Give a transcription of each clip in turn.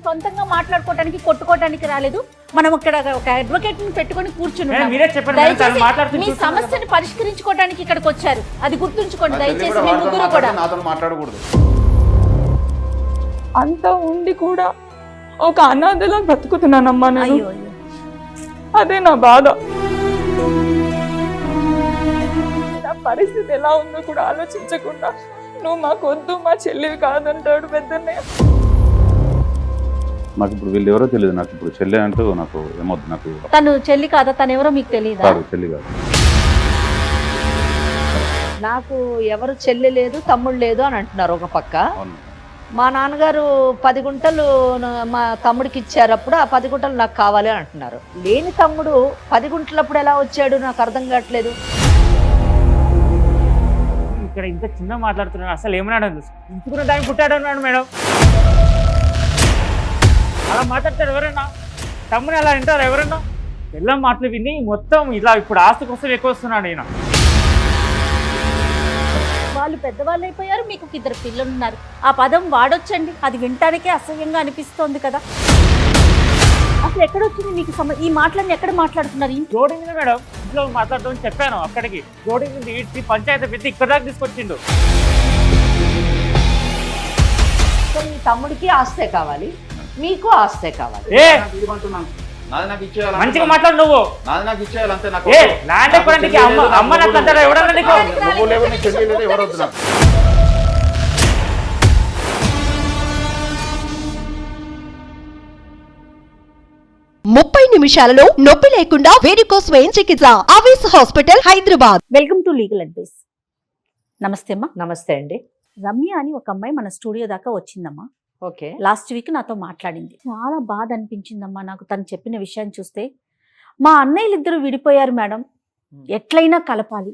సొంతంగా మాట్లాడుకోవడానికి కొట్టుకోవడానికి రాలేదు. మనం ఇక్కడ ఒక అడ్వకేట్ ని పెట్టుకొని కూర్చున్నాం. మీ సమస్యను పరిష్కరించుకోవడానికి ఇక్కడికి వచ్చారు, అది గుర్తుంచుకోండి దయచేసి. మీ ముగ్గురు కూడా మాట్లాడకూడదు. అంత ఉండి కూడా ఒక అనాథలా బతుకుతున్నానమ్మా నేను. అదే నా బాధ. నా పరిస్థితి ఎలా ఉందో కూడా ఆలోచించకుండా నువ్వు మాకొద్దు, మా చెల్లివి కాదంటాడు పెద్దన్నయ్య. నాకు ఇప్పుడు వీళ్ళు ఎవరో తెలియదు. నాకు ఇప్పుడు చెల్లి అంటూ నాకు ఏమవుతుంది. నాకు తను చెల్లి కాదా, తను ఎవరో మీకు తెలియదు? చెల్లి కాదు. నాకు ఎవరు చెల్లి లేదు, తమ్ముడు లేదు అని అంటున్నారు ఒక పక్క. మా నాన్నగారు 10 గుంటలు మా తమ్ముడికి ఇచ్చారు, అప్పుడు ఆ 10 గుంటలు నాకు కావాలి అని అంటున్నారు. లేని తమ్ముడు 10 గుంటలప్పుడు ఎలా వచ్చాడు నాకు అర్థం కావట్లేదు. ఇక్కడ ఇంత చిన్న మాట్లాడుతున్నాడు, అసలు ఏమన్నాడు? ఇంచుకున్న దాన్ని పుట్టాడు అన్నాడు మేడం. అలా మాట్లాడతాడు ఎవరన్నా? తమ్ముని అలా వింటారు ఎవరన్నా? ఎలా మాటలు విని మొత్తం ఇలా ఇప్పుడు ఆస్తి కోసం ఎక్కువ వస్తున్నాడు ఈయన. వాళ్ళు పెద్దవాళ్ళు అయిపోయారు, మీకు 2 పిల్లలు ఉన్నారు. ఆ పదం వాడొచ్చండి, అది వినటానికే అసహ్యంగా అనిపిస్తోంది కదా. అసలు ఎక్కడొచ్చింది మీకు ఈ మాటలన్నీ? ఎక్కడ మాట్లాడుతున్నారు? రోడ్డు మీద మేడం, ఇంట్లో మాట్లాడదామని చెప్పాను. అక్కడికి రోడ్డు మీద ఈడ్చి పంచాయతీ పెట్టి ఇక్కడ దాకా తీసుకొచ్చిండు. మీ తమ్ముడికి ఆస్తే కావాలి, మీకు ఆస్తే కావాలి. మంచిగా మాట్లాడు నువ్వు. ల్యాండ్ ఎక్కడానికి అమ్మ నాకు అంటారా? ఎవడన్నా నీకు? 30 నిమిషాలలో నొప్పి లేకుండా వేడికోస్ స్వయం చికిత్స. ఆవేశ hospital, Hyderabad. Welcome to legal advice. నమస్తే అమ్మా. నమస్తే అండి. రమ్య అని ఒక అమ్మాయి మన స్టూడియో దాకా వచ్చిందమ్మా. ఓకే. లాస్ట్ వీక్ నాతో మాట్లాడింది. చాలా బాధ అనిపించిందమ్మా నాకు తను చెప్పిన విషయాన్ని చూస్తే. మా అన్నయ్యలిద్దరూ విడిపోయారు మేడం, ఎట్లయినా కలపాలి,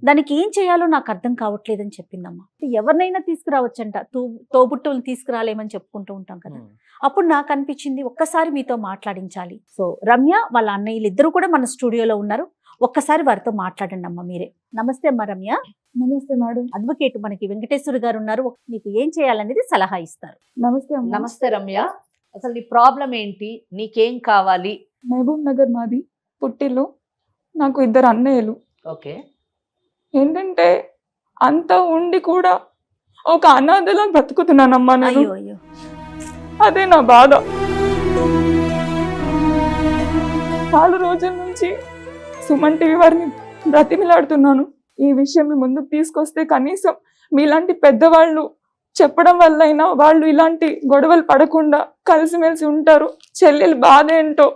దానికి ఏం చేయాలో నాకు అర్థం కావట్లేదని చెప్పిందమ్మా. ఎవరినైనా తీసుకురావచ్చంట, తోబుట్టువులు తీసుకురాలేమని చెప్పుకుంటూ ఉంటాం కదా. అప్పుడు నాకు అనిపించింది ఒక్కసారి మీతో మాట్లాడించాలి. సో రమ్య వాళ్ళ అన్నయ్యలిద్దరూ కూడా మన స్టూడియోలో ఉన్నారు, ఒక్కసారి వారితో మాట్లాడండి అమ్మా మీరే. నమస్తే అమ్మా రమ్య. నమస్తే మేడం. అడ్వకేట్ మనకి వెంకటేశ్వర గారు ఉన్నారు, మీకు ఏం చేయాలనేది సలహా ఇస్తారు. నమస్తే. నమస్తే రమ్య, అసలు నీ ప్రాబ్లం ఏంటి, నీకేం కావాలి? మహబూబ్ నగర్ మాది, పుట్టిల్లు. నాకు 2 అన్నయ్యలు. ఓకే. ఏంటంటే అంత ఉండి కూడా ఒక అనాథలా బతుకుతున్నానమ్మా నేను. అదే నా బాధ. చాలా రోజుల నుంచి సుమన్ టీవీ వారిని బ్రతిమిలాడుతున్నాను, ఈ విషయం మీ ముందుకు తీసుకొస్తే కనీసం మీలాంటి పెద్దవాళ్ళు చెప్పడం వల్లైనా వాళ్ళు ఇలాంటి గొడవలు పడకుండా కలిసిమెలిసి ఉంటారు, చెల్లెలు బాధ ఏంటో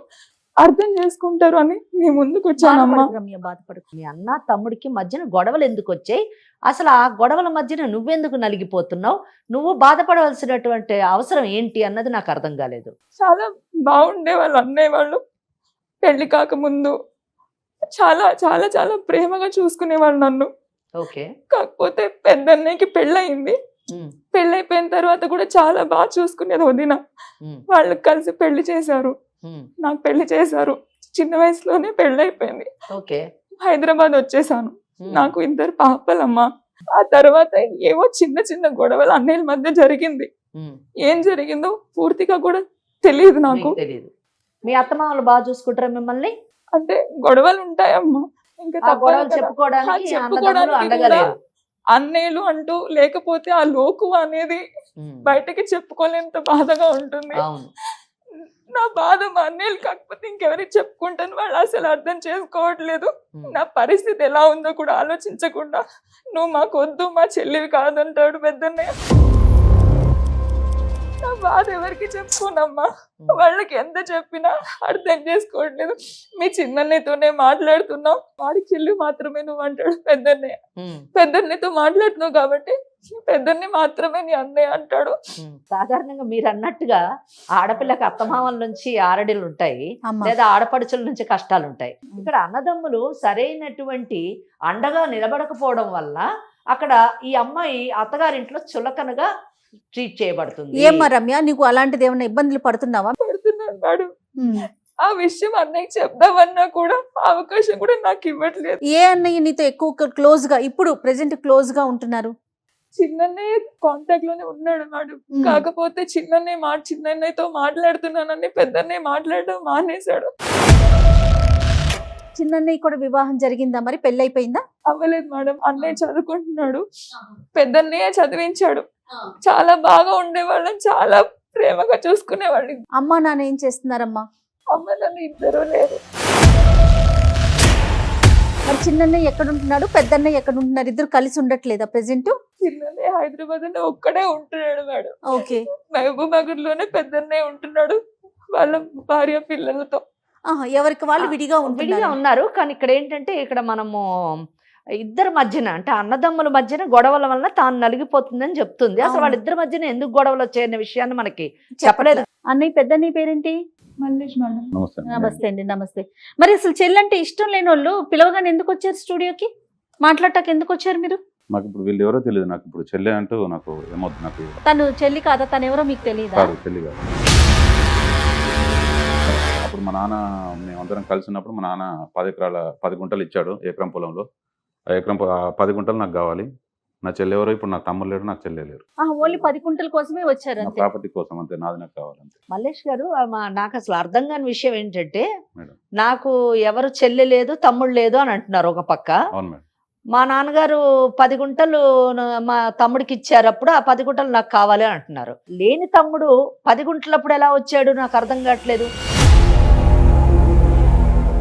అర్థం చేసుకుంటారు అని మీ ముందుకు వచ్చానమ్మా. మీ అన్న తమ్ముడికి మధ్యన గొడవలు ఎందుకు వచ్చాయి? అసలు ఆ గొడవల మధ్యన నువ్వెందుకు నలిగిపోతున్నావు? నువ్వు బాధపడవలసినటువంటి అవసరం ఏంటి అన్నది నాకు అర్థం కాలేదు. చాలా బాగుండే వాళ్ళు అన్నయ్య వాళ్ళు, పెళ్లి కాకముందు చాలా చాలా చాలా ప్రేమగా చూసుకునేవాళ్ళు నన్ను. ఓకే. కాకపోతే పెద్దన్నయ్యకి పెళ్ళయింది, పెళ్ళైపోయిన తర్వాత కూడా చాలా బాగా చూసుకునేది వదిన. వాళ్ళు కలిసి పెళ్లి చేశారు, నాకు పెళ్లి చేశారు. చిన్న వయసులోనే పెళ్ళైపోయింది. ఓకే. హైదరాబాద్ వచ్చేసాను, నాకు 2 పాపలమ్మా. ఆ తర్వాత ఏవో చిన్న చిన్న గొడవలు అన్నయ్యల మధ్య జరిగింది, ఏం జరిగిందో పూర్తిగా కూడా తెలియదు నాకు. మీ అత్తమామలు బాగా చూసుకుంటారా మిమ్మల్ని? అంటే గొడవలు ఉంటాయమ్మా, ఇంకా చెప్పుకోవడానికి అన్నయ్యలు అంటూ లేకపోతే ఆ లోకు అనేది బయటకి చెప్పుకోలేంత బాధగా ఉంటుంది. నా బాధ మా అన్నయ్యలు కాకపోతే ఇంకెవరికి చెప్పుకుంటాను, వాళ్ళు అసలు అర్థం చేసుకోవట్లేదు. నా పరిస్థితి ఎలా ఉందో కూడా ఆలోచించకుండా నువ్వు మాకొద్దు, మా చెల్లివి కాదంటాడు పెద్దన్నయ్య. నా బాధ ఎవరికి చెప్పుకోనమ్మా, వాళ్ళకి ఎంత చెప్పినా అర్థం చేసుకోవట్లేదు. మీ చిన్నన్నయ్యతోనే మాట్లాడుతున్నావు, వాడి చెల్లి మాత్రమే నువ్వు అంటాడు పెద్దన్నయ్య. పెద్దన్నయ్యతో మాట్లాడుతున్నావు కాబట్టి పెద్దన్ని మాత్రమే నీ అన్నయ్య అంటాడు. సాధారణంగా మీరు అన్నట్టుగా ఆడపిల్లకి అత్తమామల నుంచి ఆరడిలు ఉంటాయి, లేదా ఆడపడుచుల నుంచి కష్టాలు ఉంటాయి. ఇక్కడ అన్నదమ్ములు సరైనటువంటి అండగా నిలబడకపోవడం వల్ల అక్కడ ఈ అమ్మాయి అత్తగారింట్లో చులకనగా ట్రీట్ చేయబడుతుంది. ఏమ్మా రమ్య, నీకు అలాంటిది ఏమైనా ఇబ్బందులు పడుతున్నావా? పడుతున్నాను మేడం. ఆ విషయం అన్నయ్యకి చెప్దామన్నా కూడా అవకాశం కూడా నాకు ఇవ్వట్లేదు. ఏ అన్నయ్య నీతో ఎక్కువ క్లోజ్ గా ఇప్పుడు ప్రెసెంట్ క్లోజ్ గా ఉంటున్నారు? చిన్ననే కాంటాక్ట్ లోనే ఉన్నాడు మేడం. కాకపోతే చిన్నన్నయ్యతో మాట్లాడుతున్నానని పెద్దన్నయ్య మాట్లాడడం మానేశాడు. చిన్నన్నయ్య కూడా వివాహం జరిగిందా, మరి పెళ్లి అయిపోయిందా? అవ్వలేదు మేడం. అన్నయ్య చదువుకుంటున్నాడు, పెద్దన్నయ్య చదివించాడు. చాలా బాగా ఉండేవాళ్ళం, చాలా ప్రేమగా చూసుకునేవాళ్ళు. అమ్మా నాన్న ఏం చేస్తున్నారమ్మా? అమ్మ నాన్న ఇద్దరు లేరు. మరి చిన్నన్నయ్య ఎక్కడ ఉంటున్నాడు, పెద్దన్నయ్య ఎక్కడ ఉంటున్నారు? ఇద్దరు కలిసి ఉండట్లేదా ప్రెసెంట్? చిన్నన్నయ్య హైదరాబాద్ లో ఒక్కడే ఉంటున్నాడు మేడం. ఓకే. మహబూబ్ నగర్ లోనే పెద్దన్నయ్య ఉంటున్నాడు వాళ్ళ భార్య పిల్లలతో. ఎవరికి వాళ్ళు విడిగా విడిగా ఉన్నారు. కానీ ఇక్కడ ఏంటంటే ఇక్కడ మనము ఇద్దరి మధ్యన అంటే అన్నదమ్ముల మధ్యన గొడవల వలన తాను నలిగిపోతుందని చెప్తుంది. అసలు వాళ్ళిద్దరి మధ్యన ఎందుకు గొడవలు వచ్చాయనే విషయాన్ని మనకి చెప్పలేదు. అన్నయ్య పెద్దన్నయ్య పేరేంటి? మల్లేష్ మేడం. నమస్తే నమస్తే అండి. నమస్తే. మరి అసలు చెల్లంటే ఇష్టం లేని వాళ్ళు పిలవగానే ఎందుకు వచ్చారు స్టూడియోకి? మాట్లాడటానికి ఎందుకు వచ్చారు మీరు? నాకు ఇప్పుడు వీళ్ళు ఎవరో తెలియదు. నాకు ఇప్పుడు చెల్లె అంటూ నాకు ఏమొద్దు. నాకు తను చెల్లి కాదా? తను ఎవరో మీకు తెలియదా? కాదు, చెల్లి కాదు. అప్పుడు మా నాన్న మేమందరం కలిసినప్పుడు మా నాన్న 10 గుంటలు ఇచ్చాడు ఎకరం పొలంలో. ఆ 10 గుంటలు నాకు కావాలి. నా చెల్లి ఎవరో ఇప్పుడు నాకు తమ్ముడు లేడు, నాకు చెల్లె లేరు. ఓన్లీ 10 గుంటల కోసమే వచ్చారు నా అంతే. ప్రాపర్టీ కోసం అంతే, నాది నాకు కావాలంతే. మల్లేష్ గారు నాకు అసలు అర్థం కాని విషయం ఏంటంటే మేడం. నాకు ఎవరు చెల్లి లేదు తమ్ముడు లేదు అని అంటున్నారు ఒక పక్క. అవును మేడం. మా నాన్నగారు 10 గుంటలు మా తమ్ముడికి ఇచ్చారు, అప్పుడు ఆ 10 గుంటలు నాకు కావాలి అని అంటున్నారు. లేని తమ్ముడు 10 గుంటలప్పుడు ఎలా వచ్చాడు నాకు అర్థం కావట్లేదు.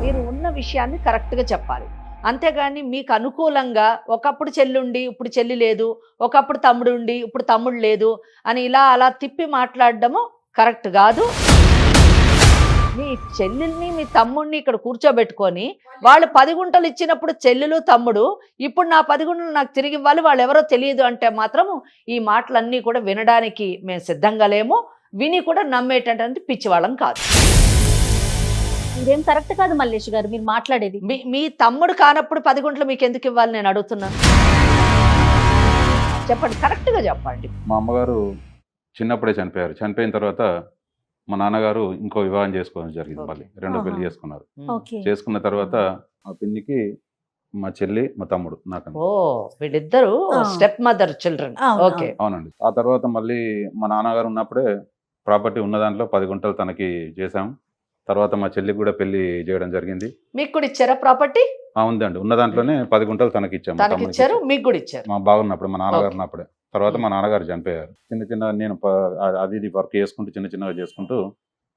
మీరు ఉన్న విషయాన్ని కరెక్ట్గా చెప్పాలి, అంతేగాని మీకు అనుకూలంగా ఒకప్పుడు చెల్లి ఉండి ఇప్పుడు చెల్లి లేదు, ఒకప్పుడు తమ్ముడు ఉండి ఇప్పుడు తమ్ముడు లేదు అని ఇలా అలా తిప్పి మాట్లాడడము కరెక్ట్ కాదు. మీ చెల్లెల్ని మీ తమ్ముడిని ఇక్కడ కూర్చోబెట్టుకొని వాళ్ళు 10 గుంటలు ఇచ్చినప్పుడు చెల్లెలు తమ్ముడు ఇప్పుడు నా 10 గుంటలు నాకు తిరిగి ఇవ్వాలి, వాళ్ళు ఎవరో తెలియదు అంటే మాత్రము ఈ మాటలన్నీ కూడా వినడానికి మేము సిద్ధంగా లేము, విని కూడా నమ్మేటటువంటి పిచ్చివాళ్ళం కాదు. ఇదేం కరెక్ట్ కాదు మల్లేష్ గారు మీరు మాట్లాడేది. మీ తమ్ముడు కానప్పుడు 10 గుంటలు మీకు ఎందుకు ఇవ్వాలి నేను అడుగుతున్నాను. చెప్పండి, కరెక్ట్గా చెప్పండి. మా అమ్మగారు చిన్నప్పుడే చనిపోయారు. చనిపోయిన తర్వాత మా నాన్నగారు ఇంకో వివాహం చేసుకోవడం జరిగింది. మళ్ళీ రెండో పెళ్లి చేసుకున్నారు. ఓకే. చేసుకున్న తర్వాత మా పిన్నికి మా చెల్లి మా తమ్ముడు నాకు. ఓ వీళ్ళిద్దరు స్టెప్ మదర్ చిల్డ్రన్. ఓకే. అవునండి. ఆ తర్వాత మళ్ళీ మా నాన్నగారు ఉన్నప్పుడే ప్రాపర్టీ ఉన్న దాంట్లో 10 గుంటలు తనకి చేశాం. తర్వాత మా చెల్లికి కూడా పెళ్లి చేయడం జరిగింది. మీకు కూడా ఇచ్చారా ప్రాపర్టీ? ఉందండి, ఉన్న దాంట్లోనే 10 గుంటలు తనకి ఇచ్చాము. తనకి ఇచ్చారు, మీకు కూడా ఇచ్చారు. మా బాగున్నప్పుడు మా నాన్నగారు ఉన్నప్పుడే. తర్వాత మా నాన్నగారు చనిపోయారు. చిన్న నేను అది ఇది వర్క్ చేసుకుంటూ చిన్నగా చేసుకుంటూ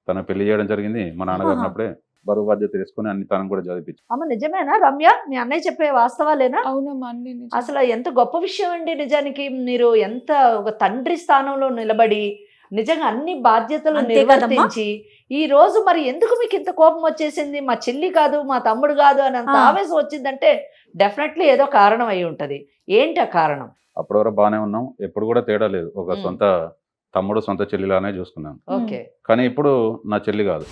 తన పెళ్లి చేయడం జరిగింది. మా నాన్నగారు ఉన్నప్పుడే బరువు బాధ్యత తీసుకుని అన్ని తనకు కూడా చదివించి. అమ్మ నిజమేనా రమ్య, మీ అన్నయ్య చెప్పే వాస్తవాలేనా? అవునమ్మా అన్ని నిజం. అసలు ఎంత గొప్ప విషయం అండి నిజానికి. మీరు ఎంత ఒక తండ్రి స్థానంలో నిలబడి నిజంగా అన్ని బాధ్యతలు అంతే నిర్వర్తించి ఈ రోజు మరి ఎందుకు మీకు ఇంత కోపం వచ్చేసింది? మా చెల్లి కాదు మా తమ్ముడు కాదు అని అంత ఆవేశం వచ్చిందంటే డెఫినెట్లీ ఏదో కారణం అయి ఉంటది. ఏంటి ఆ కారణం? అప్పటి వరకు బాగానే ఉన్నాం, ఎప్పుడు కూడా తేడా లేదు. ఒక సొంత తమ్ముడు సొంత చెల్లిలానే చూసుకున్నాను. ఓకే. కానీ ఇప్పుడు నా చెల్లి కాదు,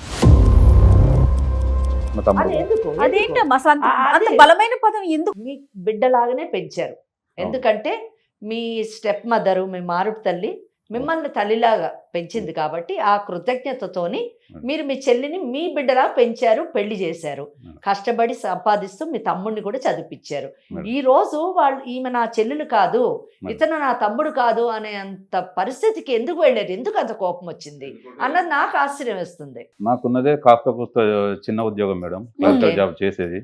మా తమ్ముడు. అదేంటమ్మా అసలు అంత బలమైన పదం ఎందుకు? మీ బిడ్డలాగానే పెంచారు. ఎందుకంటే మీ స్టెప్ మదరు మీ మారుడు తల్లి మిమ్మల్ని తల్లిలాగా పెంచింది కాబట్టి ఆ కృతజ్ఞతతోని మీరు మీ చెల్లిని మీ బిడ్డలా పెంచారు, పెళ్లి చేశారు, కష్టపడి సంపాదిస్తూ మీ తమ్ముడిని కూడా చదివించారు. ఈ రోజు వాళ్ళు ఈమె నా చెల్లెలు కాదు, ఇతను నా తమ్ముడు కాదు అనే అంత పరిస్థితికి ఎందుకు వెళ్ళారు? ఎందుకు అంత కోపం వచ్చింది అన్నది నాకు ఆశ్చర్యం వేస్తుంది. నాకున్నదే కాస్త కూస్త చిన్న ఉద్యోగం మేడం, కలెక్టర్ జాబ్ చేసేది.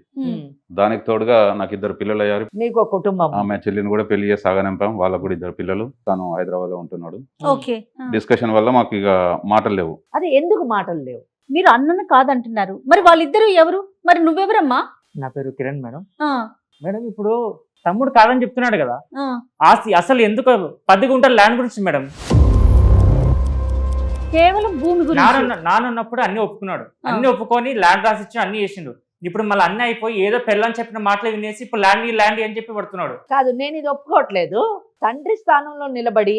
దానికి తోడుగా నాకు 2 పిల్లలు అయ్యారు. మీకు ఒక కుటుంబం. ఆమె చెల్లిని కూడా పెళ్లి చేసి సాగనింపాం. వాళ్ళకు కూడా 2 పిల్లలు. తను హైదరాబాద్ లో ఉంటున్నాడు. ఓకే. డిస్కషన్ వల్ల మాకు ఇక మాటలు లేవు. అది ఎందుకు మాటలు లేవు? మీరు అన్నను కాదంటున్నారు, మరి వాళ్ళిద్దరు ఎవరు? మరి నువ్వెవరమ్మా? నా పేరు కిరణ్ మేడం. ఆ, మేడం ఇప్పుడు తమ్ముడు కాదని చెప్తున్నాడు కదా, ఆ. ఆస్తి అసలు ఎందుకు 10 గుంటల ల్యాండ్ గురించి మేడం. కేవలం భూమి గురించి. నానున్నప్పుడు అన్ని ఒప్పుకున్నాడు, అన్ని ఒప్పుకొని ల్యాండ్ రాసిచ్చి అన్ని చేసిండు. ఇప్పుడు మళ్ళీ అన్ని అయిపోయి ఏదో పెళ్ళని చెప్పిన మాటలు వినేసి ఇప్పుడు ల్యాండ్ అని చెప్పి పడుతున్నాడు. కాదు, నేను ఇది ఒప్పుకోవట్లేదు. తండ్రి స్థానంలో నిలబడి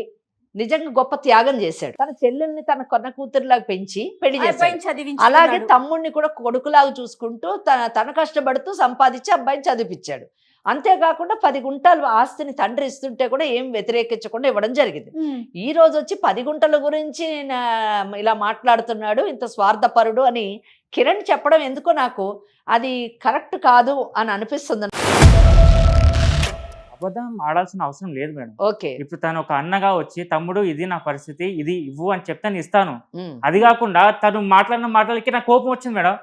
నిజంగా గొప్ప త్యాగం చేశాడు. తన చెల్లెల్ని తన కొన్న కూతురులాగా పెంచి పెళ్లి చేశాడు. అలాగే తమ్ముడిని కూడా కొడుకులాగా చూసుకుంటూ తన కష్టపడుతూ సంపాదించి అబ్బాయిని చదివించాడు. అంతేకాకుండా 10 గుంటలు ఆస్తిని తండ్రి ఇస్తుంటే కూడా ఏం వ్యతిరేకించకుండా ఇవ్వడం జరిగింది. ఈ రోజు వచ్చి 10 గుంటల గురించి ఇలా మాట్లాడుతున్నాడు, ఇంత స్వార్థపరుడు అని కిరణ్ చెప్పడం ఎందుకో నాకు అది కరెక్ట్ కాదు అని అనిపిస్తుంది. అబద్ధం ఆడాల్సిన అవసరం లేదు మేడం. ఓకే. ఇప్పుడు తను ఒక అన్నగా వచ్చి తమ్ముడు ఇది నా పరిస్థితి, ఇది ఇవ్వు అని చెప్తే నేను ఇస్తాను. అది కాకుండా తను మాట్లాడిన మాటలకి నాకు కోపం వచ్చింది మేడం.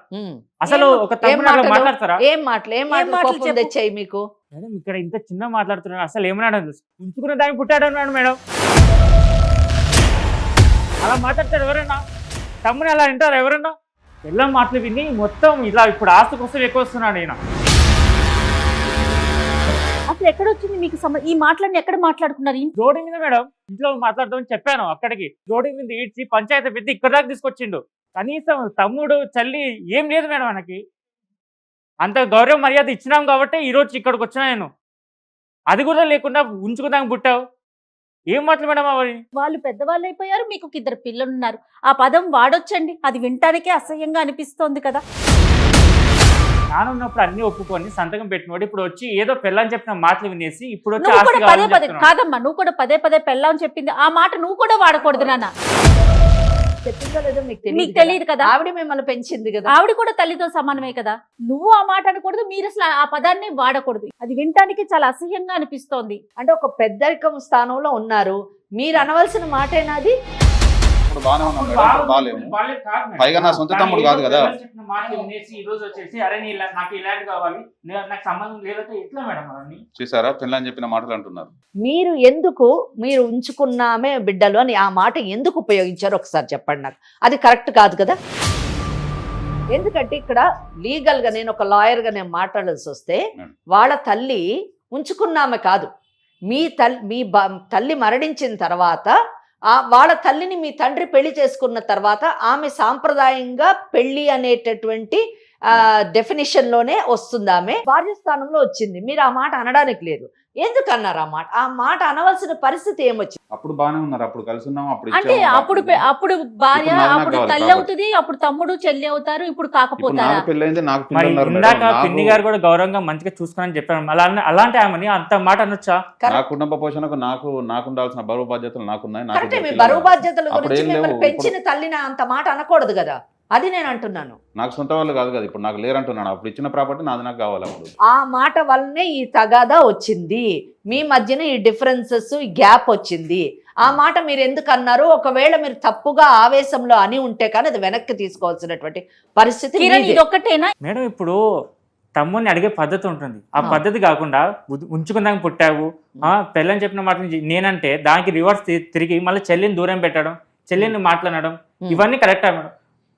అసలు ఒక తమ్ముడు అలా మాట్లాడతారా? ఏం మాటలు కోపం తెచ్చాయి మీకు? మేడం ఇక్కడ ఇంత చిన్న మాట్లాడుతున్నాడు, అసలు ఏమన్నాడు? ఉంచుకున్న దాన్ని పుట్టాడు అన్నాడు మేడం. అలా మాట్లాడతారు ఎవరన్నా? తమ్ముని అలా వింటారు ఎవరన్నా? పిల్లల మాటలు విని మొత్తం ఇలా ఇప్పుడు ఆస్తి కోసం ఎక్కువ వస్తున్నాడు ఈయన. అసలు ఎక్కడ వచ్చింది మీకు ఈ మాటలన్నీ ఎక్కడ మాట్లాడుకున్నారు? రోడ్డు మీద మేడం, ఇంట్లో మాట్లాడదామని చెప్పాను, అక్కడికి రోడ్డు మీద ఈడ్చి పంచాయతీ పెట్టి ఇక్కడ దాకా తీసుకొచ్చిండు. కనీసం తమ్ముడు చల్లి ఏం లేదు మేడం మనకి. అంత గౌరవ మర్యాద ఇచ్చినాం కాబట్టి ఈరోజు ఇక్కడికి వచ్చినా నేను. అది కూడా లేకుండా ఉంచుకుందాం పుట్టావు. ఏం మాటలు మేడం అవి? వాళ్ళు పెద్దవాళ్ళు అయిపోయారు, మీకు ఒక 2 పిల్లలు ఉన్నారు. ఆ పదం వాడొచ్చండి, అది వింటానికే అసహ్యంగా అనిపిస్తోంది కదా. నానున్నప్పుడు అన్ని ఒప్పుకొని సంతకం పెట్టినోడు ఇప్పుడు వచ్చి ఏదో పెళ్ళని చెప్పిన మాటలు వినేసి ఇప్పుడు వచ్చి నువ్వు కూడా ఆస్తి పదే కావాలని పదే చెప్తున్నాడు. కాదమ్మా, నువ్వు కూడా పదే పదే పెళ్ళామని చెప్పింది ఆ మాట నువ్వు కూడా వాడకూడదు నాన్న. చెప్పిందో లేదో మీకు మీకు తెలియదు కదా, ఆవిడ మిమ్మల్ని పెంచింది కదా. ఆవిడ కూడా తల్లితో సమానమే కదా. నువ్వు ఆ మాట అనకూడదు, మీరు అసలు ఆ పదాన్ని వాడకూడదు. అది వినటానికి చాలా అసహ్యంగా అనిపిస్తోంది. అంటే ఒక పెద్దరికం స్థానంలో ఉన్నారు, మీరు అనవలసిన మాటేనా అది? ఇప్పుడు బాగానే ఉన్నాం మేడం, ఇప్పుడు బాగాలేము. బాలేదు కాదు మేడం. పైగా నా సొంత తమ్ముడు కాదు కదా. పెళ్ళని చెప్పిన మాటలు వినేసి ఈ రోజు వచ్చేసి అరే నాకు ఇలాంటి కావాలి, నాకు సంబంధం లేదంటే ఎట్లా మేడం అవన్నీ? చూసారా, పిల్లని చెప్పిన మాటలు అంటున్నారు. మీరు మీరు ఉంచుకున్నామే బిడ్డలు అని ఆ మాట ఎందుకు ఉపయోగించారో ఒకసారి చెప్పండి నాకు. అది కరెక్ట్ కాదు కదా. ఎందుకంటే ఇక్కడ లీగల్ గా నేను ఒక లాయర్ గా నేను మాట్లాడాల్సి వస్తే వాళ్ళ తల్లి ఉంచుకున్నామే కాదు, మీ తల్లి మరణించిన తర్వాత వాళ్ళ తల్లిని మీ తండ్రి పెళ్లి చేసుకున్న తర్వాత ఆమె సాంప్రదాయంగా పెళ్లి అనేటటువంటి డెఫినేషన్ లోనే వస్తుంది. ఆమె భార్య స్థానంలో వచ్చింది. మీరు ఆ మాట అనడానికి లేదు. ఎందుకు అన్నారు ఆ మాట అనవలసిన పరిస్థితి ఏమొచ్చింది? అప్పుడు బాగానే ఉన్నారు, అప్పుడు కలిసి ఉన్నాం, అప్పుడు అంటే ఇచ్చాము. అప్పుడు భార్య, ఇప్పుడు నాకు అప్పుడు కావాలి తల్లి కాబట్టి. అవుతుంది, అప్పుడు తమ్ముడు చెల్లి అవుతారు, ఇప్పుడు ఇప్పుడు కాకపోతారా? నాకు పెళ్ళైంది, నాకు మరి పిల్లలు ఉన్నారు ఇందాక మేడం. పిన్ని గారు కూడా గౌరవంగా మంచిగా చూసుకుని చెప్పాను. అలాంటి ఆమెని అంత మాట అనొచ్చా? నా కుటుంబ పోషణకు నాకు ఉండాల్సిన బరువు బాధ్యతలు నాకున్నాయి. నాకు కరెక్టే, మీ ఇద్దరు బరువు పిల్లలు. బాధ్యతల అప్పుడు గురించి ఏం లేవు. మిమ్మల్ని పెంచిన తల్లిని అంత మాట అనకూడదు కదా, అది నేను అంటున్నాను. నాకు సొంత వాళ్ళు కాదు కదా, ఇప్పుడు నాకు లేరంటున్నాను. అప్పుడు ఇచ్చిన ప్రాపర్టీ నాది నాకు కావాలి. అప్పుడు ఆ మాట వల్లనే ఈ తగాదా వచ్చింది, మీ మధ్యన ఈ డిఫరెన్సెస్, ఈ గ్యాప్ వచ్చింది. ఆ మాట మీరు ఎందుకు అన్నారు? ఒకవేళ మీరు తప్పుగా ఆవేశంలో అని ఉంటే కానీ అది వెనక్కి తీసుకోవాల్సినటువంటి పరిస్థితి కిరణ్, మీదే. ఇది ఒక్కటేనా? మేడం ఇప్పుడు తమ్ముడిని అడిగే పద్ధతి ఉంటుంది, ఆ పద్ధతి కాకుండా ఉంచుకుందాం పుట్టావు, పెళ్ళని చెప్పిన మాట నేనంటే దానికి రివర్స్ తిరిగి మళ్ళీ చెల్లిని దూరం పెట్టడం, చెల్లిని మాట్లాడడం, ఇవన్నీ కరెక్టా మేడం?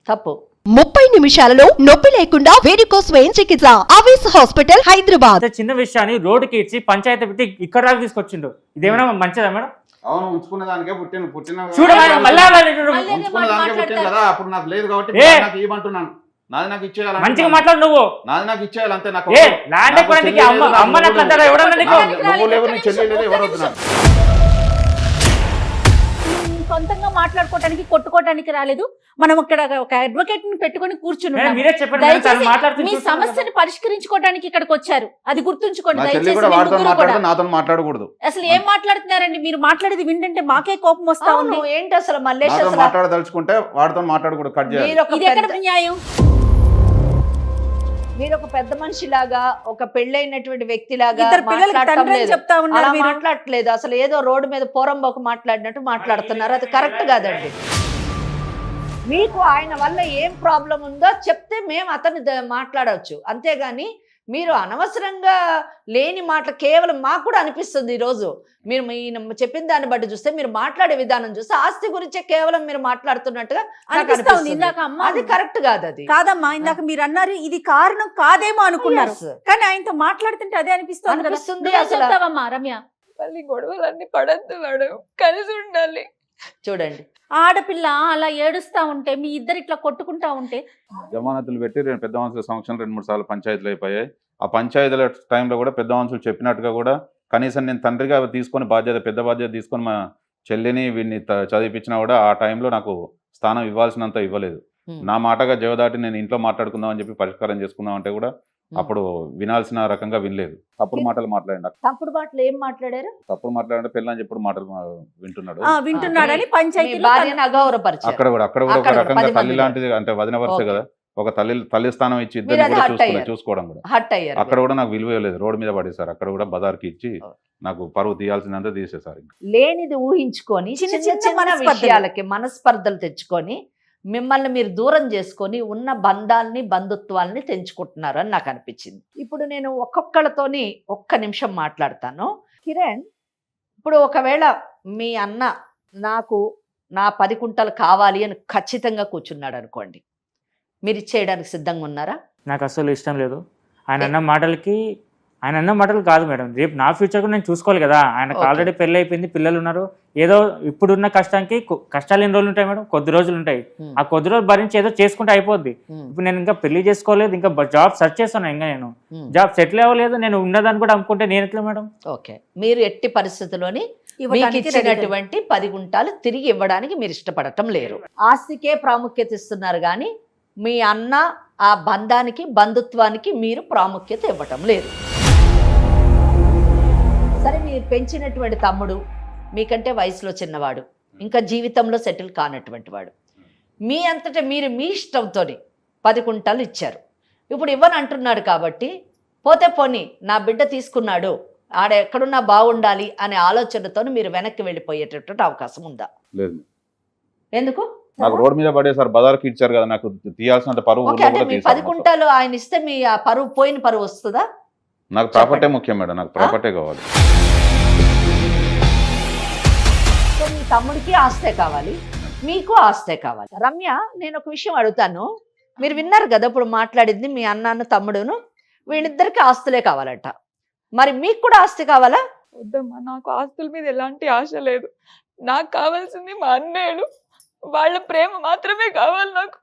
తప్పు. 30 నిమిషాలలో నొప్పి లేకుండా వేడికోస్ వెయిన్ చికిత్స అవేస్ హాస్పిటల్ హైదరాబాద్. చిన్న విషయాన్ని రోడ్డుకి ఇచ్చి పంచాయతీ పెట్టి ఇక్కడ దాకా తీసుకొచ్చిండు. ఇదేమైనా మంచిదా మేడం? అవును, ఉంచుకునే దానికే పుట్టిన చూడమని మళ్ళీ ఉంచుకునే దానికే పుట్టింది కదా. అప్పుడు నాకు లేదు కాబట్టి ఏ? నాకు ఇవ్వమంటున్నాను. నాది నాకు ఇచ్చేయాలి, మంచిగా మాట్లాడు నువ్వు. నాది నాకు ఇచ్చేయాలి అంతే. నాకు ఏ ల్యాండ్ ఎక్కడానికి అమ్మ నట్లంటారా ఎవడన్నా నీకు? నువ్వు లేవు, నీ చెల్లి లేదు, ఎవరు వద్దున్నారు? సొంతంగా మాట్లాడుకోవటానికి కొట్టుకోవటానికి రాలేదు. మనం ఇక్కడ ఒక అడ్వకేట్ ని పెట్టుకొని కూర్చుని మేడం ఉన్నాము. మీరే చెప్పండి మేడం, తను దయచేసి మాట్లాడుతూ మీ చూస్తున్నాను కదా. సమస్యని పరిష్కరించుకోవడానికి ఇక్కడికి వచ్చారు, అది గుర్తుంచుకోండి. నా చెల్లి దయచేసి కూడా మీ వాడితో ముగ్గురు కూడా. మాట్లాడితే నాతో మాట్లాడకూడదు. అసలు ఏం మాట్లాడుతున్నారండి మీరు? మాట్లాడేది వింటుంటే మాకే కోపం వస్తా ఉంది. అవును, ఏంటి అసలు మల్లేష్, నాతో అసలు మాట్లాడదలుచుకుంటే వాడితో మాట్లాడకూడదు, కట్ చేయాలి. ఇది ఎక్కడ న్యాయం? మీరు ఒక పెద్ద మనిషిలాగా, ఒక పెళ్ళైనటువంటి వ్యక్తిలాగా ఇద్దరు పిల్లలకి మాట్లాడటం తండ్రి అని లేదు. చెప్తా ఉన్నారు అలా మీరు. మాట్లాడట్లేదు. అసలు ఏదో రోడ్డు మీద పోరంబోకు మాట్లాడినట్టు మాట్లాడుతున్నారు. అది కరెక్ట్ కాదండి. మీకు ఆయన వల్ల ఏం ప్రాబ్లం ఉందో చెప్తే మేము అతన్ని మాట్లాడవచ్చు, అంతేగాని మీరు అనవసరంగా లేని మాటలు కేవలం మాకు కూడా అనిపిస్తుంది. ఈరోజు మీరు చెప్పిన దాన్ని బట్టి చూస్తే, మీరు మాట్లాడే విధానం చూస్తే ఆస్తి గురించే కేవలం మీరు మాట్లాడుతున్నట్టుగా నాకు అనిపిస్తా ఉంది. అనిపిస్తుంది. ఇందాక అమ్మ అది కరెక్ట్ కాదు. అది కాదమ్మా, ఇందాక మీరు అన్నారు ఇది కారణం కాదేమో అనుకున్నారు, Yes. కానీ ఆయనతో మాట్లాడుతుంటే అదే అనిపిస్తుంది కదా. అనిపిస్తుంది. నువ్వేం అసలు చెప్తావమ్మా రమ్య? మళ్ళీ గొడవలన్నీ పడద్దు మేడం, కలిసి ఉండాలి. చూడండి, ఆడపిల్ల అలా ఏడుస్తా ఉంటే, మీ ఇద్దరు ఇట్లా కొట్టుకుంటా ఉంటే, జమానతులు పెట్టి పెద్ద మనుషుల సంవత్సరం 2-3 సార్లు పంచాయతీలు అయిపోయాయి. ఆ పంచాయతీల టైంలో కూడా పెద్ద మనుషులు చెప్పినట్టుగా కూడా కనీసం నేను తండ్రిగా తీసుకొని పెద్ద బాధ్యత తీసుకొని మా చెల్లిని వీడిని చదివించినా కూడా ఆ టైంలో నాకు స్థానం ఇవ్వాల్సినంత ఇవ్వలేదు. నా మాటగా జవదాటి నేను ఇంట్లో మాట్లాడుకుందాం అని చెప్పి పరిష్కారం చేసుకుందాం అంటే కూడా అప్పుడు వినాల్సిన రకంగా వినలేదు. తప్పుడు మాటలు మాట్లాడి, తప్పుడు మాటలు ఏం మాట్లాడారు? తప్పుడు మాట్లాడంటే పిల్లని చెప్పుడు మాటలు వింటున్నాడు. వింటున్నాడని మీ పంచాయతీలో భార్యను అగౌరవపరిచారు. అక్కడ కూడా ఒక అక్కడ రకంగా 10 తల్లి మందిలో. లాంటిది, అంటే వదిన వరుస ఓకే. కదా, ఒక తల్లి స్థానం ఇచ్చి మీరు ఇద్దరిని అది కూడా hurt అయ్యారు. చూసుకోవడం కూడా హట్ అయ్యారు అక్కడ కూడా నాకు విలువ లేదు, రోడ్డు మీద పడేశారు. అక్కడ కూడా బజార్కి ఇచ్చి నాకు పరువు తీయాల్సిందంతా తీసేశారు. లేనిది ఊహించుకొని చిన్న చిన్న చిన్న చిన్న మనస్పర్ధలు. విషయాలకి మనస్పర్ధలు తెచ్చుకొని మిమ్మల్ని మీరు దూరం చేసుకొని ఉన్న బంధాలని బంధుత్వాలని తెంచుకుంటున్నారు అని నాకు అనిపించింది. ఇప్పుడు నేను ఒక్కొక్కళ్ళతోని ఒక్క నిమిషం మాట్లాడతాను. కిరణ్, ఇప్పుడు ఒకవేళ మీ అన్న నాకు నా 10 కుంటలు కావాలి అని ఖచ్చితంగా కూర్చున్నాడు అనుకోండి, మీరు ఇచ్చేయడానికి సిద్ధంగా ఉన్నారా? నాకు అసలు ఇష్టం లేదు. ఆయన అన్న మాటలు కాదు మేడం, రేపు నా ఫ్యూచర్ కూడా నేను చూసుకోవాలి కదా. ఆయనకు Okay. ఆల్రెడీ పెళ్ళి అయిపోయింది, పిల్లలు ఉన్నారు. ఏదో ఇప్పుడున్న కష్టానికి కష్టాలు ఎన్ని రోజులు ఉంటాయి మేడం? కొద్ది రోజులు ఉంటాయి. ఆ కొద్ది రోజులు భరించి ఏదో చేసుకుంటే అయిపోద్ది. ఇప్పుడు నేను ఇంకా పెళ్లి చేసుకోలేదు, ఇంకా జాబ్ సెర్చ్ చేస్తాను. ఇంకా నేను జాబ్ సెటిల్ అవ్వలేదు, నేను ఉన్నదాన్ని కూడా అమ్ముకుంటే నేను ఎట్లా మేడం? ఓకే, మీరు ఎట్టి పరిస్థితుల్లోని మీకు ఇవ్వడానికి ready గా- ఇచ్చినటువంటి 10 గుంటాలు తిరిగి ఇవ్వడానికి మీరు ఇష్టపడటం లేరు. ఆస్తికే ప్రాముఖ్యత ఇస్తున్నారు కానీ మీ అన్న ఆ బంధానికి బంధుత్వానికి మీరు ప్రాముఖ్యత ఇవ్వటం లేదు. సరే, మీరు పెంచినటువంటి తమ్ముడు మీకంటే వయసులో చిన్నవాడు, ఇంకా జీవితంలో సెటిల్ కానటువంటి వాడు, మీ అంతటా మీరు మీ ఇష్టంతో 10 కుంటాలు ఇచ్చారు. ఇప్పుడు ఇవ్వని అంటున్నాడు కాబట్టి పోతే పోనీ నా బిడ్డ తీసుకున్నాడు, ఆడ ఎక్కడున్నా బాగుండాలి అనే ఆలోచనతో మీరు వెనక్కి వెళ్ళిపోయేటటువంటి అవకాశం ఉందా? లేదు, ఎందుకు? నాకు రోడ్డు మీద పడేశారు, బజార్కి ఇచ్చారు కదా, నాకు తీయాల్సినంత పరువు ఓకే, అంటే మీ 10 కుంటాలు ఆయన ఇస్తే మీ ఆ పరువు పోయిన పరువు వస్తుందా? నాకు ప్రాపర్టీ ముఖ్యం మేడం, నాకు ప్రాపర్టీ కావాలి. సో మీ తమ్ముడికి ఆస్తే కావాలి, మీకు ఆస్తే కావాలి. రమ్య, నేను ఒక విషయం అడుగుతాను. మీరు విన్నారు కదా ఇప్పుడు మాట్లాడింది, మీ అన్నను తమ్ముడును వీళ్ళిద్దరికి ఆస్తులే కావాలట. మరి మీకు కూడా ఆస్తి కావాలా? వద్దమ్మా, నాకు ఆస్తుల మీద ఎలాంటి ఆశ లేదు. నాకు కావాల్సింది మా అన్నయ్యలు, వాళ్ళ ప్రేమ మాత్రమే కావాలి నాకు.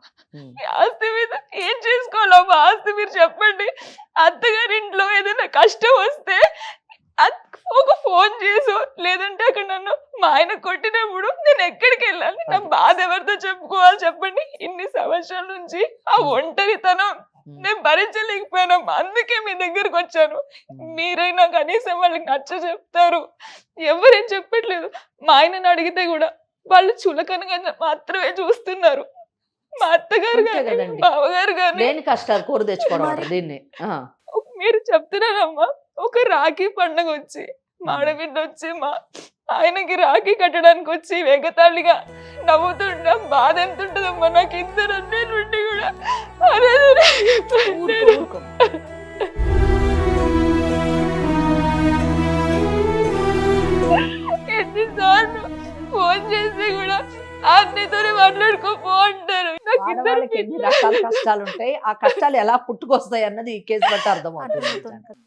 ఈ ఆస్తి మీద ఏం చేసుకోవాలమ్మా? ఆస్తి మీరు చెప్పండి. అత్తగారి ఇంట్లో ఏదైనా కష్టం వస్తే ఒక ఫోన్ చేసో లేదంటే అక్కడ నన్ను మా ఆయన కొట్టినప్పుడు నేను ఎక్కడికి వెళ్ళాలి? నా బాధ ఎవరితో చెప్పుకోవాలి చెప్పండి? ఇన్ని సంవత్సరాల నుంచి ఆ ఒంటరితనం నేను భరించలేకపోయానమ్మా, అందుకే మీ దగ్గరకు వచ్చాను. మీరైనా కనీసం వాళ్ళకి నచ్చ చెప్తారు. ఎవరేం చెప్పట్లేదు. మా ఆయనని అడిగితే కూడా వాళ్ళు చులకనగా మాత్రమే చూస్తున్నారు. మా అత్తగారు అంతే కానీ కదండి. బావగారు కానీ లేని కష్టాలు కూర తెచ్చుకోవడం అంటారు దీన్ని. మీరు చెప్తున్నారమ్మా, ఒక రాఖీ పండుగ వచ్చి మా ఆడబిడ్డ వచ్చి మా ఆయనకి రాఖీ కట్టడానికి వచ్చి వెగతాళిగా నవ్వుతుంటా బాధ ఎంత ఉంటుందమ్మా నాకు. ఇద్దరు అన్నయ్యలు ఉండి కూడా అదే ఎన్నిసార్లు ఫోన్ చేసి కూడా అన్నయ్యతోనే మాట్లాడుకోపో అంటారు. నాకు ఇద్దరు ఆడవాళ్ళకి ఎన్ని రకాల కష్టాలు ఉంటాయి, ఆ కష్టాలు ఎలా పుట్టుకొస్తాయి అన్నది ఈ కేసు బట్టి అర్థమవుతుంది.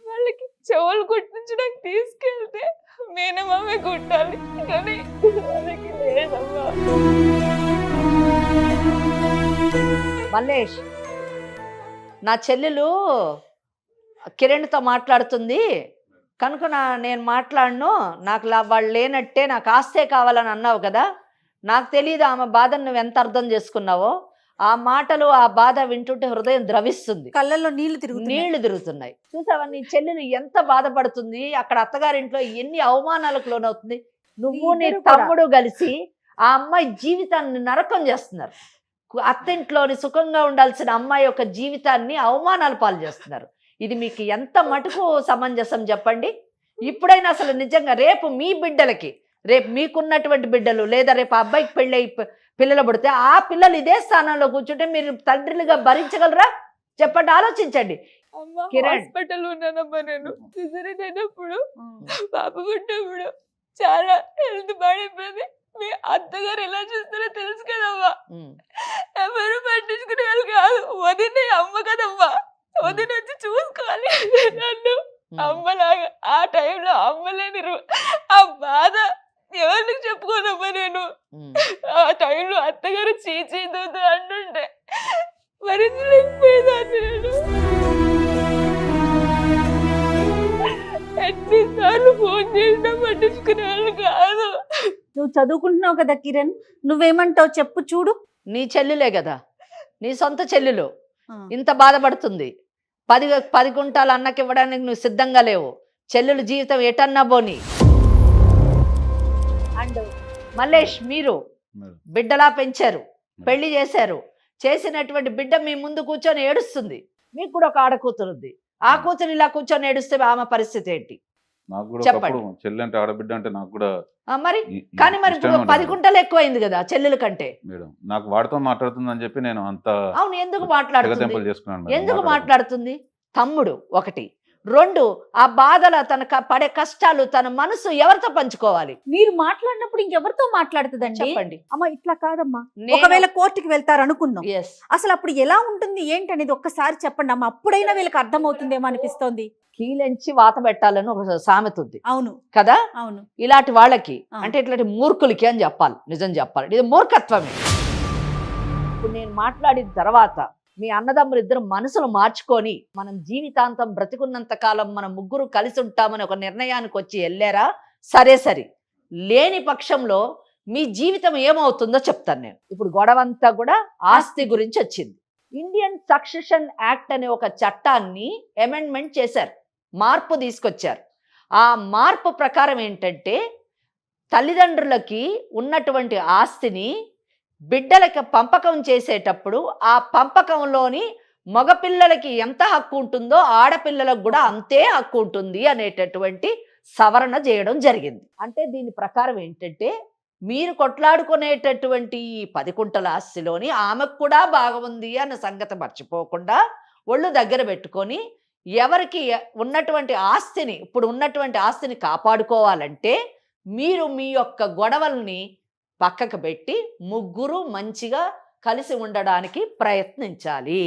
వాళ్ళకి చెవులు కుట్టించడానికి తీసుకెళ్తే మేనమామే కుట్టాలి కానీ వాళ్ళకి లేదమ్మా. మల్లేష్, నా చెల్లెలు కిరణ్తో మాట్లాడుతుంది కనుక నేను మాట్లాడను, నాకు వాళ్ళు లేనట్టే, నాకు ఆస్తే కావాలని అన్నావు కదా. నాకు తెలియదు ఆమె బాధను నువ్వు ఎంత అర్థం చేసుకున్నావో. ఆ మాటలు ఆ బాధ వింటుంటే హృదయం ద్రవిస్తుంది, కళ్ళల్లో నీళ్లు తిరుగుతున్నాయి. చూసావా నీ చెల్లెలు ఎంత బాధపడుతుంది, అక్కడ అత్తగారింట్లో ఎన్ని అవమానాలకు లోనవుతుంది. నువ్వు నీ తమ్ముడు కలిసి ఆ అమ్మాయి జీవితాన్ని నరకం చేస్తున్నారు. అత్తింట్లోని సుఖంగా ఉండాల్సిన అమ్మాయి యొక్క జీవితాన్ని అవమానాలు పాలు చేస్తున్నారు. ఇది మీకు ఎంత మటుకు సమంజసం చెప్పండి? ఇప్పుడైనా అసలు నిజంగా రేపు మీ బిడ్డలకి, రేపు మీకున్నటువంటి బిడ్డలు లేదా రేపు అబ్బాయికి పెళ్ళి పిల్లలు పుడితే ఆ పిల్లలు ఇదే స్థానంలో కూర్చుంటే మీరు తండ్రులుగా భరించగలరా? చెప్పండి, ఆలోచించండి. కిరణ్, హాస్పిటల్ ఉన్నానమ్మా. నేను సిజరీన్ అయినప్పుడు పాప పుట్టినప్పుడు చాలా హెల్త్ పాడైపోయింది. మీ అత్తగారు ఎలా చూస్తారో తెలుసు కదమ్మా. ఎవరు పట్టించుకునే వాళ్ళు కాదు. వదిన అమ్మ కదమ్మా, వదిన వచ్చి చూసుకోవాలి నన్ను అమ్మలాగా. ఆ టైంలో అమ్మలేని ఆ బాధ ఎవరికి చెప్పుకోదమ్మా నేను. ఆ టైంలో అత్తగారు చీచీదోదు అంటుంటే భరించలేకపోయేదాన్ని నేను. ఎన్నిసార్లు ఫోన్ చేసినా పట్టించుకునే వాళ్ళు కాదు. నువ్వు చదువుకుంటున్నావు కదా కిరణ్, నువ్వేమంటావు చెప్పు చూడు. నీ చెల్లెలే కదా, నీ సొంత చెల్లెలు ఇంత బాధపడుతుంది. 10 గుంటాలు అన్నకి ఇవ్వడానికి నువ్వు సిద్ధంగా లేవు. చెల్లెలు జీవితం ఎటన్నా పోని. అండ్ మల్లేష్, మీరు బిడ్డలా పెంచారు, పెళ్లి చేశారు, చేసినటువంటి బిడ్డ మీ ముందు కూర్చొని ఏడుస్తుంది, మీకు కూడా ఒక ఆడ కూతురు ఉంది, ఆ కూతురు ఇలా కూర్చొని ఏడుస్తే ఆమె పరిస్థితి ఏంటి నాకు కూడా చెప్పండి. ఒకప్పుడు చెల్లి అంటే ఆడబిడ్డ అంటే నాకు కూడా మరి ఈ- కానీ మరి ఇష్టమే ఇప్పుడు 10 ఉండదు గుంటలు ఎక్కువైంది కదా చెల్లెల కంటే. మేడం. నాకు వాడితో మాట్లాడుతుందని చెప్పి నేను అంత అవును, ఎందుకు మాట్లాడుతుంది, తెగతెంపులు చేసుకున్నాను మేడం. ఎందుకు మాట్లాడకుండా. మాట్లాడుతుంది? తమ్ముడు ఒకటి, 2 ఆ బాధల తన పడే కష్టాలు తన మనసు ఎవరితో పంచుకోవాలి మీరు మాట్లాడినప్పుడు ఇంకెవరితో మాట్లాడుతుందండి? చెప్పండి. అమ్మ ఇట్లా కాదమ్మా, నేను- ఒకవేళ కోర్టుకి వెళ్తారు అనుకుందాం, Yes. అసలు అప్పుడు ఎలా ఉంటుంది ఏంటి అనేది ఒక్కసారి చెప్పండి అమ్మ, అప్పుడైనా వీళ్ళకి అర్థమవుతుందేమో అనిపిస్తోంది. కీలెంచి వాత పెట్టాలని ఒక సామెత ఉంది అవును కదా, అవును. ఇలాంటి వాళ్ళకి ఆ. అంటే ఇట్లాంటి మూర్ఖులకి అని చెప్పాలి, నిజం చెప్పాలి, ఇది మూర్ఖత్వమే. ఇప్పుడు నేను మాట్లాడిన తర్వాత మీ అన్నదమ్ములు ఇద్దరు మనసులు మార్చుకొని మనం జీవితాంతం బ్రతికున్నంత కాలం మనం ముగ్గురు కలిసి ఉంటామని ఒక నిర్ణయానికి వచ్చి వెళ్ళారా, సరే సరే. లేని పక్షంలో మీ జీవితం ఏమవుతుందో చెప్తాను నేను. ఇప్పుడు గొడవంతా కూడా ఆస్తి గురించి వచ్చింది. ఇండియన్ సక్సెషన్ యాక్ట్ అనే ఒక చట్టాన్ని అమెండ్మెంట్ చేశారు, మార్పు తీసుకొచ్చారు. ఆ మార్పు ప్రకారం ఏంటంటే తల్లిదండ్రులకి ఉన్నటువంటి ఆస్తిని బిడ్డలకి పంపకం చేసేటప్పుడు ఆ పంపకంలోని మగపిల్లలకి ఎంత హక్కు ఉంటుందో ఆడపిల్లలకు కూడా అంతే హక్కు ఉంటుంది అనేటటువంటి సవరణ చేయడం జరిగింది. అంటే దీని ప్రకారం ఏంటంటే మీరు కొట్లాడుకునేటటువంటి ఈ 10 కుంటల ఆస్తిలోని ఆమెకు కూడా భాగం ఉంది అన్న సంగతి మర్చిపోకుండా ఒళ్ళు దగ్గర పెట్టుకొని ఎవరికి ఉన్నటువంటి ఆస్తిని, ఇప్పుడు ఉన్నటువంటి ఆస్తిని కాపాడుకోవాలంటే మీరు మీ యొక్క గొడవల్ని పక్కకు పెట్టి ముగ్గురు మంచిగా కలిసి ఉండడానికి ప్రయత్నించాలి.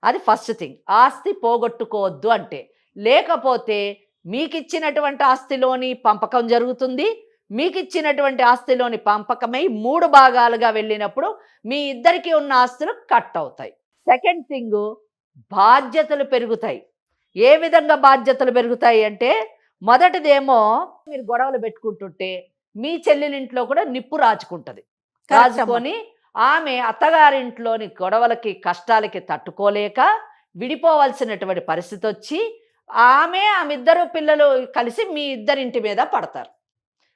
అది ఫస్ట్ థింగ్. ఆస్తి పోగొట్టుకోవద్దు అంటే, లేకపోతే మీకు ఇచ్చినటువంటి ఆస్తిలోని పంపకం జరుగుతుంది, మీకు ఇచ్చినటువంటి ఆస్తిలోని పంపకమై 3 భాగాలుగా వెళ్ళినప్పుడు మీ ఇద్దరికి ఉన్న ఆస్తులు కట్ అవుతాయి. సెకండ్ థింగ్, బాధ్యతలు పెరుగుతాయి. ఏ విధంగా బాధ్యతలు పెరుగుతాయి అంటే, మొదటిదేమో మీరు గొడవలు పెట్టుకుంటుంటే మీ చెల్లెలింట్లో కూడా నిప్పు రాచుకుంటుంది. రాజుకొని ఆమె అత్తగారింట్లోని గొడవలకి కష్టాలకి తట్టుకోలేక విడిపోవాల్సినటువంటి పరిస్థితి వచ్చి ఆమె ఇద్దరు పిల్లలు కలిసి మీ ఇద్దరింటి మీద పడతారు.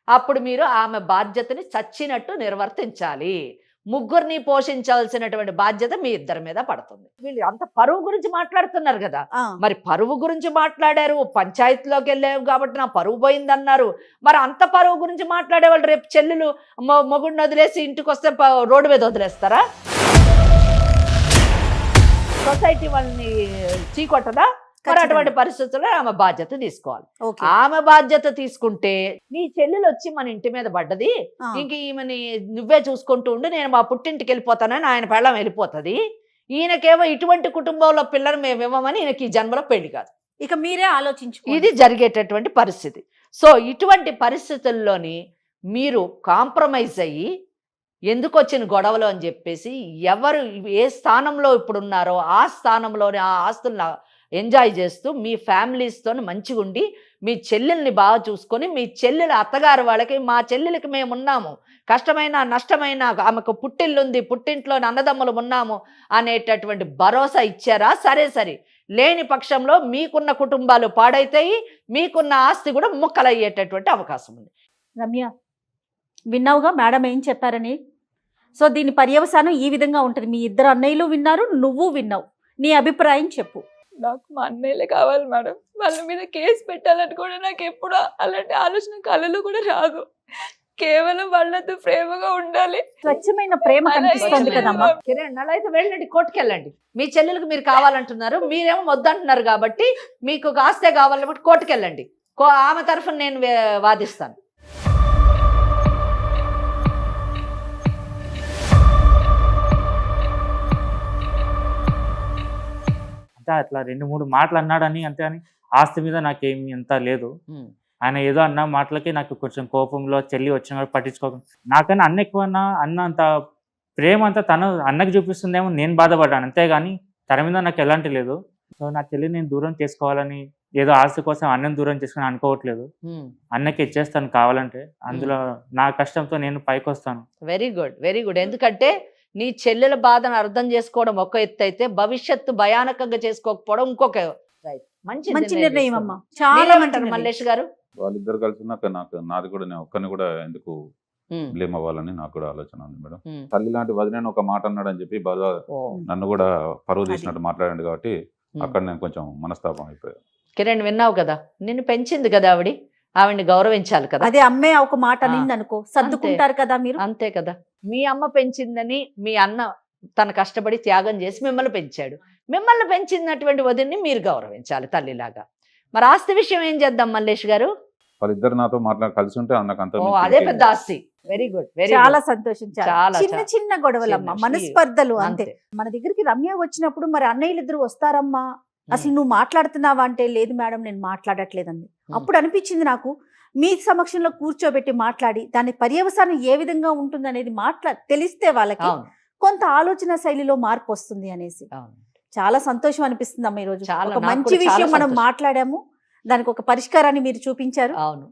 అప్పుడు మీరు ఆమె బాధ్యతని చచ్చినట్టు నిర్వర్తించాలి. ముగ్గురిని పోషించాల్సినటువంటి బాధ్యత మీ ఇద్దరి మీద పడుతుంది. వీళ్ళు అంత పరువు గురించి మాట్లాడుతున్నారు కదా, మరి పరువు గురించి మాట్లాడారు, పంచాయతీలోకి వెళ్ళారు కాబట్టి నా పరువు పోయిందన్నారు. మరి అంత పరువు గురించి మాట్లాడేవాళ్ళు రేపు చెల్లెలు మొగుడిని వదిలేసి ఇంటికి వస్తే రోడ్డు మీద వదిలేస్తారా? సొసైటీ వాళ్ళని చీకొట్టదా? మరి అటువంటి పరిస్థితుల్లో ఆమె బాధ్యత తీసుకోవాలి. ఆమె బాధ్యత తీసుకుంటే నీ చెల్లెలు వచ్చి మన ఇంటి మీద పడ్డది, ఇంక ఈమెని నువ్వే చూసుకుంటూ ఉండి నేను మా పుట్టింటికి వెళ్ళిపోతానని ఆయన పెళ్ళం వెళ్ళిపోతుంది. ఈయనకేమో ఇటువంటి కుటుంబంలో పిల్లలు మేము ఇవ్వమని ఈయనకి ఈ జన్మలో పెళ్లి కాదు. ఇక మీరే ఆలోచించు, ఇది జరిగేటటువంటి పరిస్థితి. సో ఇటువంటి పరిస్థితుల్లోని మీరు కాంప్రమైజ్ అయ్యి ఎందుకు వచ్చిన గొడవలు అని చెప్పేసి ఎవరు ఏ స్థానంలో ఇప్పుడు ఉన్నారో ఆ స్థానంలోనే ఆ ఆస్తులను ఎంజాయ్ చేస్తూ మీ ఫ్యామిలీస్తో మంచిగా ఉండి మీ చెల్లెల్ని బాగా చూసుకొని మీ చెల్లెల అత్తగారు వాళ్ళకి మా చెల్లెలకి మేము ఉన్నాము, కష్టమైన నష్టమైన ఆమెకు పుట్టిల్లుంది, పుట్టింట్లోని అన్నదమ్ములు ఉన్నాము అనేటటువంటి భరోసా ఇచ్చారా? సరే సరే. లేని పక్షంలో మీకున్న కుటుంబాలు పాడైతాయి, మీకున్న ఆస్తి కూడా ముక్కలయ్యేటటువంటి అవకాశం ఉంది. రమ్య, విన్నావుగా మేడం ఏం చెప్పారని? సో దీని పర్యవసానం ఈ విధంగా ఉంటుంది. మీ ఇద్దరు అన్నయ్యలు విన్నారు, నువ్వు విన్నావు, నీ అభిప్రాయం చెప్పు. నాకు మా అన్నయ్యలే కావాలి మేడం. వాళ్ళ మీద కేసు పెట్టాలని కూడా నాకు ఎప్పుడు అలాంటి ఆలోచన కళలో కూడా రాదు. కేవలం వాళ్ళతో ప్రేమగా ఉండాలి. స్వచ్ఛమైన ప్రేమ కనిపిస్తుంది కదమ్మా. కిరణ్, అలా అయితే వెళ్ళండి, కోర్టుకు వెళ్ళండి. మీ చెల్లెలకు మీరు కావాలంటున్నారు, మీరేమో వద్దంటున్నారు కాబట్టి మీకు ఒక ఆస్తే కావాలంటే కోర్టుకు వెళ్ళండి. ఆమె తరఫున నేను వాదిస్తాను. అంటే అట్లా 2-3 మాటలు అన్నాడని అంతే, అని ఆస్తి మీద నాకేమి ఎంత లేదు. ఆయన ఏదో అన్న మాటలకి నాకు కొంచెం కోపంలో చెల్లి వచ్చిన పట్టించుకోకుండా, నాకన్నా అన్న ఎక్కువ అన్న అంత ప్రేమ అంతా తను అన్నకి చూపిస్తుందేమో నేను బాధపడ్డాను, అంతేగాని తన మీద నాకు ఎలాంటి లేదు. సో నా చెల్లి నేను దూరం చేసుకోవాలని ఏదో ఆస్తి కోసం అన్నం దూరం చేసుకుని అనుకోవట్లేదు. అన్నకి ఇచ్చేస్తాను కావాలంటే, అందులో నా కష్టంతో నేను పైకి వస్తాను. Very good, very good. ఎందుకంటే నీ చెల్లెల బాధను అర్థం చేసుకోవడం ఒక ఎత్తు అయితే భవిష్యత్తు భయానకంగా చేసుకోకపోవడం ఇంకొక. మంచి నిర్ణయం అమ్మా, చాలా మంచి మల్లేష్ గారు. వాళ్ళిద్దరు కలిసి ఉన్నాక నాది కూడా నేను ఒక్కరిని కూడా ఎందుకు బ్లేమ్ అవ్వాలని నాకు కూడా ఆలోచన ఉంది మేడం. ఉమ్. తల్లి లాంటి వదిలేని ఒక మాట అన్నాడని చెప్పి ఓ. నన్ను కూడా పరువు తీసినట్టు మాట్లాడండి కాబట్టి అక్కడ నేను కొంచెం మనస్తాపం అయిపోయాను. కిరణ్ విన్నావు కదా, నిన్ను పెంచింది కదా ఆవిడ్ని గౌరవించాలి కదా. అదే అమ్మే ఒక మాట నింది అనుకో, సర్దుకుంటారు కదా మీరు. అంతే కదా, మీ అమ్మ పెంచిందని మీ అన్న తన కష్టపడి త్యాగం చేసి మిమ్మల్ని పెంచాడు. మిమ్మల్ని పెంచినటువంటి వదిన్ని మీరు గౌరవించాలి తల్లిలాగా. మరి ఆస్తి విషయం ఏం చేద్దాం మల్లేష్ గారు? వాళ్ళిద్దరు నాతో కలిసి ఉంటే నాకు అంత ఓ, అదే పెద్ద ఆస్తి. వెరీ గుడ్, వెరీ చాలా సంతోషించాలి. చాలా, చిన్న చాలా. చిన్న గొడవలమ్మ, చిన్న, మనస్పర్ధలు అంతే. అంతే. మన దగ్గరికి రమ్య వచ్చినప్పుడు మరి అన్నయ్యలు ఇద్దరు వస్తారమ్మా, అసలు నువ్వు మాట్లాడుతున్నావా అంటే లేదు మేడం నేను మాట్లాడట్లేదండి. అప్పుడు అనిపించింది నాకు, మీ సమక్షంలో కూర్చోబెట్టి మాట్లాడి దాని పర్యవసానం ఏ విధంగా ఉంటుందనేది తెలిస్తే వాళ్ళకి అవును, కొంత ఆలోచన శైలిలో మార్పు వస్తుంది అనేసి అవును. చాలా సంతోషం అనిపిస్తుంది అమ్మ. ఈ రోజు చాలా, ఒక నాకు మంచి కూడా చాలా విషయం మనం సంతోషం. మాట్లాడాము, దానికి ఒక పరిష్కారాన్ని మీరు చూపించారు. అవును.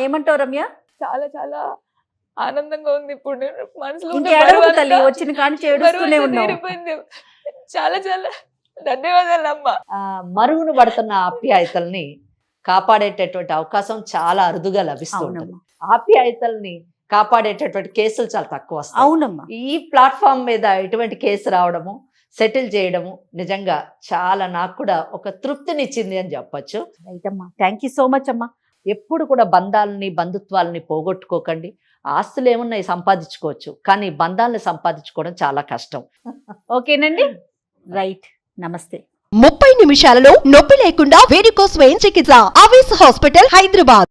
ఏమంటావు రమ్య? చాలా చాలా ఆనందంగా ఉంది ఇప్పుడు. నేను మనసులో ఉన్న ఇంకేడవకు బరువంతా- తల్లి, వచ్చిన కానించి ఏడుస్తూనే బరువంతా ఉన్నావు. తీరిపోయింది. చాలా చాలా ధన్యవాదాలు అమ్మ. మరుగున పడుతున్న ఆప్యాయతల్ని కాపాడేటటువంటి అవకాశం చాలా అరుదుగా లభిస్తుంది. అవునమ్మా, ఆప్యాయతల్ని కాపాడేటటువంటి కేసులు చాలా తక్కువ వస్తాయి. అవునమ్మా. ఈ ప్లాట్ఫామ్ మీద ఇటువంటి కేసు రావడము, సెటిల్ చేయడము నిజంగా చాలా నాకు కూడా ఒక తృప్తినిచ్చింది అని చెప్పొచ్చు. రైట్ అమ్మా, థ్యాంక్ యూ సో మచ్ అమ్మా. ఎప్పుడు కూడా బంధాలని బంధుత్వాలని పోగొట్టుకోకండి. ఆస్తులు ఏమున్నాయి సంపాదించుకోవచ్చు, కానీ బంధాలను సంపాదించుకోవడం చాలా కష్టం. ఓకేనండి, రైట్, నమస్తే. 30 నిమిషాలలో నొప్పి లేకుండా వేడికోస్ వెయిన్ చికిత్స. అవేస్ హాస్పిటల్, హైదరాబాద్.